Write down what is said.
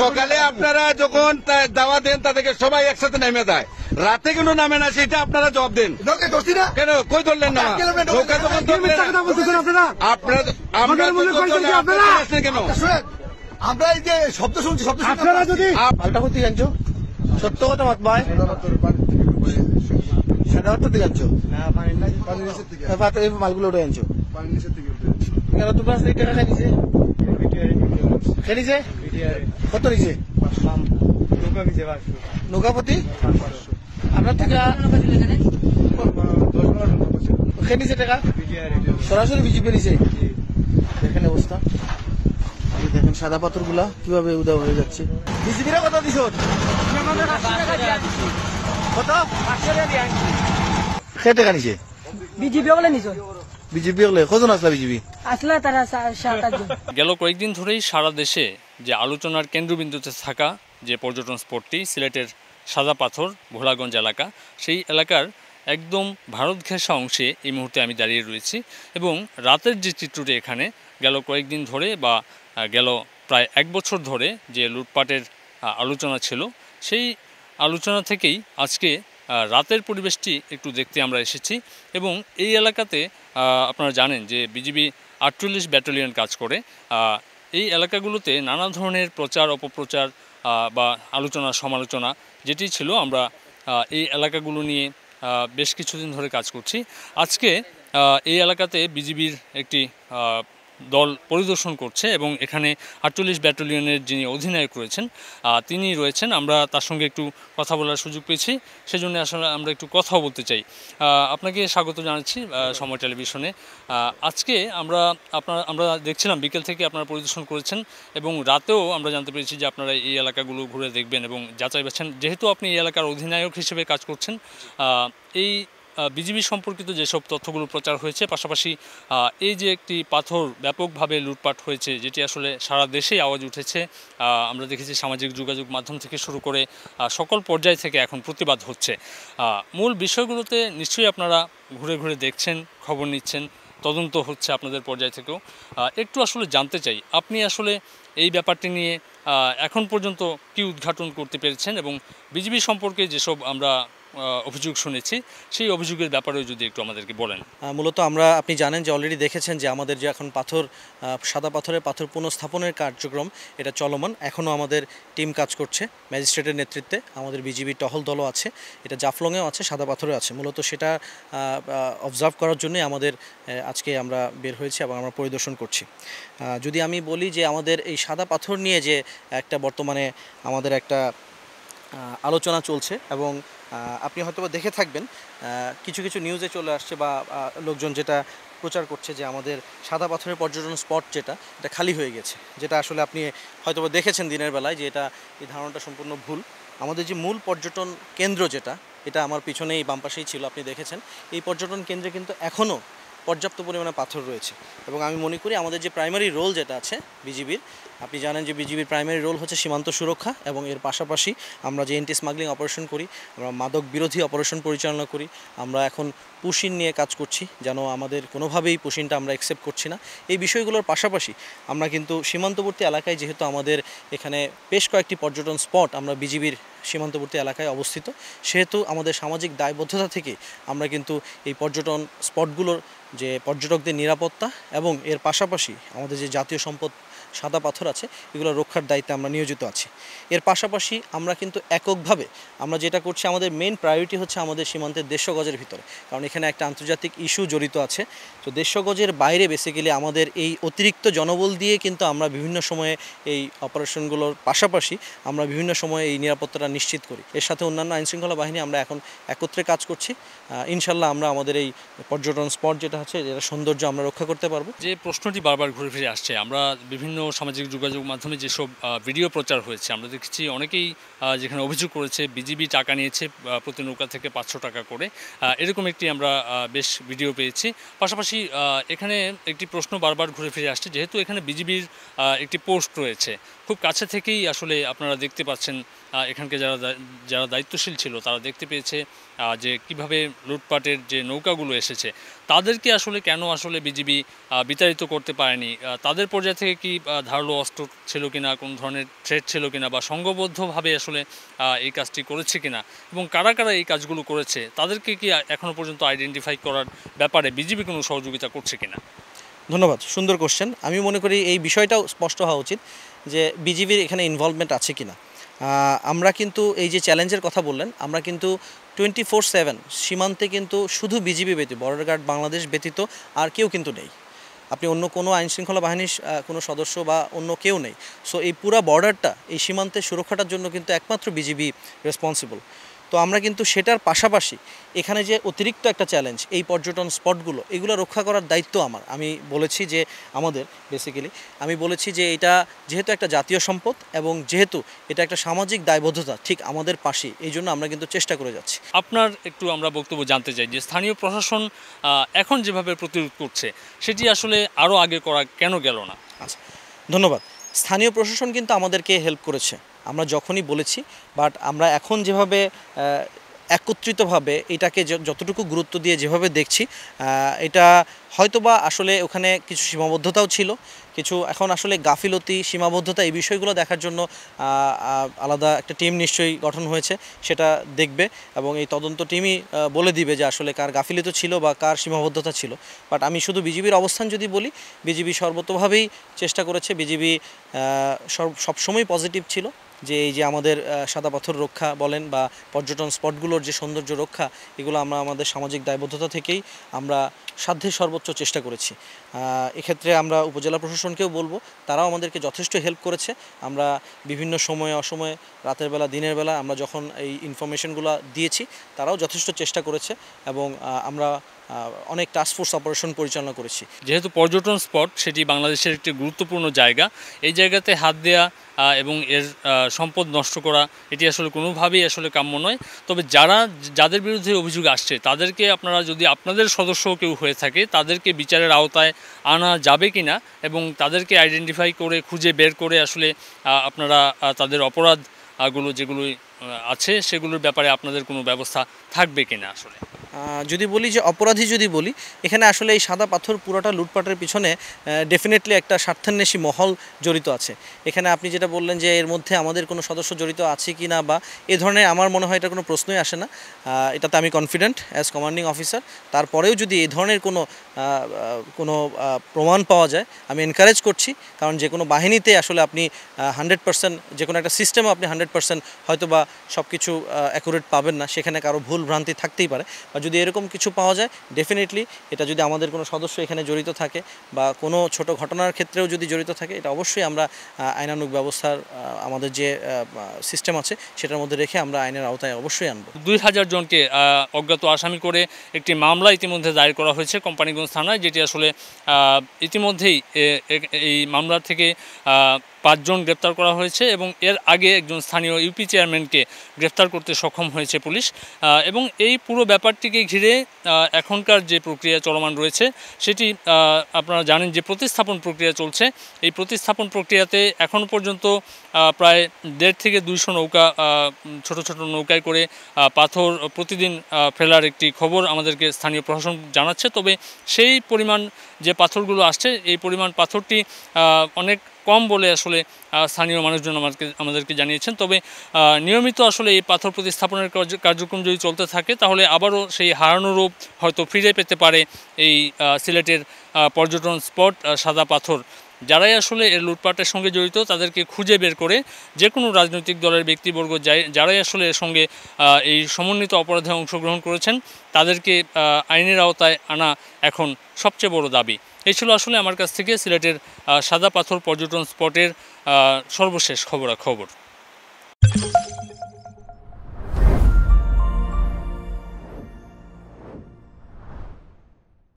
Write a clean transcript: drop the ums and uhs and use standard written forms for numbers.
সকালে আপনারা যখন দাওয়া দেন তাদেরকে সবাই একসাথে নেমে যায়, রাতে কেন নামে না সেটা আপনারা জবাব দেন। কেন কই ধরলেন না? নৌকা যখন কেন আমরা এই যে শব্দ শুনছি, শব্দ আপনারা যদি পাল্টা করতে জানছো, সত্য কথা মত ভাই সেটা থেকে আনছো মালগুলো উঠে আনছো কেন? তোমরা টাকা খাইছে খেলিছে কত নিছে? নৌকাপতি আপনার থেকে খেলিছে টাকা সরাসরি বিজেপি নিছে। দেখেন অবস্থা, দেখেন সাদা পাথর গুলা কিভাবে উদা হয়ে যাচ্ছে। বিজেপিরা কত দিছ? কত সে টাকা নিছে? বিজেপি হলে নিছ? বিজেপি হলে কজন আসলা? বিজেপি আসলে তারা 7-8 জন। গেল কয়েকদিন ধরেই সারা দেশে যে আলোচনার কেন্দ্রবিন্দুতে থাকা যে পর্যটন স্পটটি সিলেটের সাদা পাথর ভোলাগঞ্জ এলাকা, সেই এলাকার একদম ভারত ঘেঁষা অংশে এই মুহূর্তে আমি দাঁড়িয়ে রয়েছি এবং রাতের যে চিত্রটি এখানে গেল কয়েকদিন ধরে বা গেল প্রায় 1 বছর ধরে যে লুটপাটের আলোচনা ছিল, সেই আলোচনা থেকেই আজকে রাতের পরিবেশটি একটু দেখতে আমরা এসেছি। এবং এই এলাকাতে আপনারা জানেন যে বিজিবি 48 ব্যাটালিয়ন কাজ করে। এই এলাকাগুলোতে নানা ধরনের প্রচার অপপ্রচার বা আলোচনা সমালোচনা যেটি ছিল, আমরা এই এলাকাগুলো নিয়ে বেশ কিছুদিন ধরে কাজ করছি। আজকে এই এলাকাতে বিজিবির একটি দল পরিদর্শন করছে এবং এখানে 48 ব্যাটালিয়নের যিনি অধিনায়ক রয়েছেন তিনি রয়েছেন। আমরা তার সঙ্গে একটু কথা বলার সুযোগ পেয়েছি, সেজন্য আসলে আমরা একটু কথাও বলতে চাই। আপনাকে স্বাগত জানাচ্ছি সময় টেলিভিশনে। আজকে আমরা দেখছিলাম বিকেল থেকে আপনারা পরিদর্শন করেছেন এবং রাতেও আমরা জানতে পেরেছি যে আপনারা এই এলাকাগুলো ঘুরে দেখবেন এবং যাচাই বাছাই। যেহেতু আপনি এই এলাকার অধিনায়ক হিসেবে কাজ করছেন, এই বিজিবি সম্পর্কিত যেসব তথ্যগুলো প্রচার হয়েছে, পাশাপাশি এই যে একটি পাথর ব্যাপকভাবে লুটপাট হয়েছে যেটি আসলে সারা দেশেই আওয়াজ উঠেছে, আমরা দেখেছি সামাজিক যোগাযোগ মাধ্যম থেকে শুরু করে সকল পর্যায় থেকে এখন প্রতিবাদ হচ্ছে। মূল বিষয়গুলোতে নিশ্চয়ই আপনারা ঘুরে ঘুরে দেখছেন, খবর নিচ্ছেন, তদন্ত হচ্ছে আপনাদের পর্যায় থেকেও। একটু আসলে জানতে চাই আপনি আসলে এই ব্যাপারটি নিয়ে এখন পর্যন্ত কি উদ্ঘাটন করতে পেরেছেন এবং বিজিবি সম্পর্কে যেসব আমরা অভিযোগ শুনেছি সেই অভিযোগের ব্যাপারেও যদি একটু আমাদেরকে বলেন। মূলত আপনি জানেন যে অলরেডি দেখেছেন যে আমাদের যে এখন সাদা পাথরের পাথর পুনঃস্থাপনের কার্যক্রম এটা চলমান। এখনও আমাদের টিম কাজ করছে ম্যাজিস্ট্রেটের নেতৃত্বে, আমাদের বিজিবি টহল দলও আছে, এটা জাফলংয়েও আছে, সাদা পাথরেও আছে। মূলত সেটা অবজার্ভ করার জন্যই আমাদের আজকে আমরা বের হয়েছি এবং আমরা পরিদর্শন করছি। যদি আমি বলি যে আমাদের এই সাদা পাথর নিয়ে যে একটা বর্তমানে আমাদের একটা আলোচনা চলছে এবং আপনি হয়তো দেখে থাকবেন কিছু কিছু নিউজে চলে আসছে বা লোকজন যেটা প্রচার করছে যে আমাদের সাদা পাথরের পর্যটন স্পট এটা খালি হয়ে গেছে, যেটা আসলে আপনি হয়তো দেখেছেন দিনের বেলায় যে এই ধারণাটা সম্পূর্ণ ভুল। আমাদের যে মূল পর্যটন কেন্দ্র এটা আমার পিছনেই বাম পাশেই ছিল, আপনি দেখেছেন। এই পর্যটন কেন্দ্রে কিন্তু এখনও পর্যাপ্ত পরিমাণে পাথর রয়েছে এবং আমি মনে করি আমাদের যে প্রাইমারি রোল যেটা আছে বিজিবির, আপনি জানেন যে বিজিবির প্রাইমারি রোল হচ্ছে সীমান্ত সুরক্ষা এবং এর পাশাপাশি আমরা যে এন্টি স্মাগলিং অপারেশন করি, আমরা মাদক বিরোধী অপারেশন পরিচালনা করি, আমরা এখন পুশিন নিয়ে কাজ করছি, যেন আমাদের কোনোভাবেই পুশিনটা আমরা অ্যাকসেপ্ট করছি না। এই বিষয়গুলোর পাশাপাশি আমরা কিন্তু সীমান্তবর্তী এলাকায়, যেহেতু আমাদের এখানে বেশ কয়েকটি পর্যটন স্পট আমরা বিজিবির সীমান্তবর্তী এলাকায় অবস্থিত, সেহেতু আমাদের সামাজিক দায়বদ্ধতা থেকে আমরা কিন্তু এই পর্যটন স্পটগুলোর যে পর্যটকদের নিরাপত্তা এবং এর পাশাপাশি আমাদের যে জাতীয় সম্পদ সাদা পাথর আছে এগুলো রক্ষার দায়িত্বে আমরা নিয়োজিত আছি। এর পাশাপাশি আমরা কিন্তু এককভাবে আমরা যেটা করছি, আমাদের মেইন প্রায়োরিটি হচ্ছে আমাদের সীমান্তের 150 গজের ভিতরে, কারণ এখানে একটা আন্তর্জাতিক ইস্যু জড়িত আছে। তো 150 গজের বাইরে বেসিক্যালি আমাদের এই অতিরিক্ত জনবল দিয়ে কিন্তু আমরা বিভিন্ন সময়ে এই অপারেশনগুলোর পাশাপাশি আমরা বিভিন্ন সময়ে এই নিরাপত্তাটা নিশ্চিত করি। এর সাথে অন্যান্য আইনশৃঙ্খলা বাহিনী আমরা এখন একত্রে কাজ করছি। ইনশাল্লাহ আমরা আমাদের এই পর্যটন স্পট যেটা আছে যেটা সৌন্দর্য আমরা রক্ষা করতে পারবো। যে প্রশ্নটি বারবার ঘুরে ফিরে আসছে, আমরা বিভিন্ন সামাজিক যোগাযোগ মাধ্যমে যেসব ভিডিও প্রচার হয়েছে আমরা দেখেছি অনেকেই যেখানে অভিযোগ করেছে বিজিবি টাকা নিয়েছে প্রতি নৌকা থেকে 500 টাকা করে, এরকম একটি আমরা বেশ ভিডিও পেয়েছি। পাশাপাশি এখানে একটি প্রশ্ন বারবার ঘুরে ফিরে আসছে, যেহেতু এখানে বিজিবির একটি পোস্ট রয়েছে, খুব কাছে থেকেই আসলে আপনারা দেখতে পাচ্ছেন এখানকে যারা দায়িত্বশীল ছিল তারা দেখতে পেয়েছে যে কিভাবে লুটপাটের যে নৌকাগুলো এসেছে। তাদেরকে আসলে কেন আসলে বিজিবি বিতাড়িত করতে পারেনি? তাদের পর্যায় থেকে কি ধারালো অস্ত্র ছিল কিনা, কোন ধরনের থ্রেট ছিল কিনা, বা সংঘবদ্ধভাবে আসলে এই কাজটি করেছে কিনা, এবং কারা কারা এই কাজগুলো করেছে তাদেরকে কি এখনও পর্যন্ত আইডেন্টিফাই করার ব্যাপারে বিজিবি কোনো সহযোগিতা করছে কিনা? ধন্যবাদ, সুন্দর কোশ্চেন। আমি মনে করি এই বিষয়টাও স্পষ্ট হওয়া উচিত যে বিজিবির এখানে ইনভলভমেন্ট আছে কিনা। আমরা কিন্তু এই যে চ্যালেঞ্জের কথা বললেন, আমরা কিন্তু 24/7 সীমান্তে কিন্তু শুধু বিজিবি ব্যতীত, বর্ডার গার্ড বাংলাদেশ ব্যতীত আর কেউ কিন্তু নেই। আপনি অন্য কোনো আইনশৃঙ্খলা বাহিনীর কোনো সদস্য বা অন্য কেউ নেই। সো এই পুরা বর্ডারটা, এই সীমান্তের সুরক্ষাটার জন্য কিন্তু একমাত্র বিজিবি রেসপন্সিবল। তো আমরা কিন্তু সেটার পাশাপাশি এখানে যে অতিরিক্ত একটা চ্যালেঞ্জ, এই পর্যটন স্পটগুলো, এগুলো রক্ষা করার দায়িত্ব আমার। আমি বলেছি যে আমাদের আমি বলেছি যে এটা যেহেতু একটা জাতীয় সম্পদ এবং যেহেতু এটা একটা সামাজিক দায়বদ্ধতা ঠিক আমাদের পাশেই, এই জন্য আমরা কিন্তু চেষ্টা করে যাচ্ছি। আপনার একটু আমরা বক্তব্য জানতে চাই যে স্থানীয় প্রশাসন এখন যেভাবে প্রতিরোধ করছে সেটি আসলে আরও আগে করা কেন গেল না? আচ্ছা, ধন্যবাদ। স্থানীয় প্রশাসন কিন্তু আমাদেরকে হেল্প করেছে আমরা যখনই বলেছি, বাট আমরা এখন যেভাবে একত্রিতভাবে এটাকে যতটুকু গুরুত্ব দিয়ে যেভাবে দেখছি, এটা হয়তোবা আসলে ওখানে কিছু সীমাবদ্ধতাও ছিল, কিছু এখন আসলে গাফিলতি, সীমাবদ্ধতা, এই বিষয়গুলো দেখার জন্য আলাদা একটা টিম নিশ্চয়ই গঠন হয়েছে, সেটা দেখবে এবং এই তদন্ত টিমই বলে দিবে যে আসলে কার গাফিলতি ছিল বা কার সীমাবদ্ধতা ছিল। বাট আমি শুধু বিজিবির অবস্থান যদি বলি, বিজিবি সর্বতোভাবেই চেষ্টা করেছে। বিজিবি সবসময় পজিটিভ ছিল যে এই যে আমাদের সাদা পাথর রক্ষা বলেন বা পর্যটন স্পটগুলোর যে সৌন্দর্য রক্ষা, এগুলো আমরা আমাদের সামাজিক দায়বদ্ধতা থেকেই আমরা সাধ্যের সর্বোচ্চ চেষ্টা করেছি। এক্ষেত্রে আমরা উপজেলা প্রশাসনকেও বলবো, তারাও আমাদেরকে যথেষ্ট হেল্প করেছে। আমরা বিভিন্ন সময়ে অসময়ে, রাতের বেলা, দিনের বেলা আমরা যখন এই ইনফরমেশনগুলো দিয়েছি, তারাও যথেষ্ট চেষ্টা করেছে এবং আমরা অনেক টাস্কফোর্স অপারেশন পরিচালনা করেছি। যেহেতু পর্যটন স্পট সেটি বাংলাদেশের একটি গুরুত্বপূর্ণ জায়গা, এই জায়গাতে হাত দেয়া এবং এর সম্পদ নষ্ট করা এটি আসলে কোনোভাবেই আসলে কাম্য নয়। তবে যাদের বিরুদ্ধে অভিযোগ আসছে তাদেরকে আপনারা, যদি আপনাদের সদস্য কেউ হয়ে থাকে, তাদেরকে বিচারের আওতায় আনা যাবে কিনা এবং তাদেরকে আইডেন্টিফাই করে খুঁজে বের করে আসলে আপনারা তাদের অপরাধগুলো যেগুলো আছে সেগুলোর ব্যাপারে আপনাদের কোনো ব্যবস্থা থাকবে কিনা? আসলে যদি বলি যে অপরাধী যদি বলি, এখানে আসলে এই সাদা পাথর পুরোটা লুটপাটের পিছনে ডেফিনেটলি একটা স্বার্থান্বেষী মহল জড়িত আছে। এখানে আপনি যেটা বললেন যে এর মধ্যে আমাদের কোনো সদস্য জড়িত আছে কি না বা এ ধরনের, আমার মনে হয় এটা কোনো প্রশ্নই আসে না। এটাতে আমি কনফিডেন্ট অ্যাজ কমান্ডিং অফিসার। তারপরেও যদি এই ধরনের কোনো প্রমাণ পাওয়া যায়, আমি এনকারেজ করছি, কারণ যে কোনো বাহিনীতে আসলে আপনি 100%, যে কোনো একটা সিস্টেমে আপনি 100% হয়তো বা সব কিছু অ্যাকুরেট পাবেন না, সেখানে কারো ভুল ভ্রান্তি থাকতেই পারে। বা যদি এরকম কিছু পাওয়া যায়, ডেফিনেটলি এটা যদি আমাদের কোনো সদস্য এখানে জড়িত থাকে বা কোনো ছোট ঘটনার ক্ষেত্রেও যদি জড়িত থাকে, এটা অবশ্যই আমরা আইনানুগ ব্যবস্থার আমাদের যে সিস্টেম আছে সেটার মধ্যে রেখে আমরা আইনের আওতায় অবশ্যই আনবো। 2000 জনকে অজ্ঞাত আসামি করে একটি মামলা ইতিমধ্যে দায়ের করা হয়েছে কোম্পানিগঞ্জ থানায়, যেটি আসলে ইতিমধ্যেই এই মামলা থেকে 5 জন গ্রেপ্তার করা হয়েছে এবং এর আগে একজন স্থানীয় ইউপি চেয়ারম্যানকে গ্রেপ্তার করতে সক্ষম হয়েছে পুলিশ। এবং এই পুরো ব্যাপারটিকে ঘিরে এখনকার যে প্রক্রিয়া চলমান রয়েছে সেটি আপনারা জানেন যে প্রতিস্থাপন প্রক্রিয়া চলছে। এই প্রতিস্থাপন প্রক্রিয়াতে এখনও পর্যন্ত প্রায় 150 থেকে 200 নৌকা, ছোট ছোট নৌকায় করে পাথর প্রতিদিন ফেলার একটি খবর আমাদেরকে স্থানীয় প্রশাসন জানাচ্ছে। তবে সেই পরিমাণ যে পাথরগুলো আসছে, এই পরিমাণ পাথরটি অনেক কম বলে আসলে স্থানীয় মানুষজন আমাদেরকে জানিয়েছেন। তবে নিয়মিত আসলে এই পাথর প্রতিস্থাপনের কার্যক্রম যদি চলতে থাকে, তাহলে আবারও সেই হারানো রূপ হয়তো ফিরে পেতে পারে এই সিলেটের পর্যটন স্পট সাদা পাথর। যারাই আসলে এর লুটপাটের সঙ্গে জড়িত, তাদেরকে খুঁজে বের করে যে কোনো রাজনৈতিক দলের ব্যক্তিবর্গ যারাই আসলে এর সঙ্গে এই সমন্বিত অপরাধে অংশগ্রহণ করেছেন, তাদেরকে আইনের আওতায় আনা এখন সবচেয়ে বড় দাবি। এই ছিল আসলে আমার কাছ থেকে সিলেটের সাদা পাথর পর্যটন স্পটের সর্বশেষ খবরাখবর।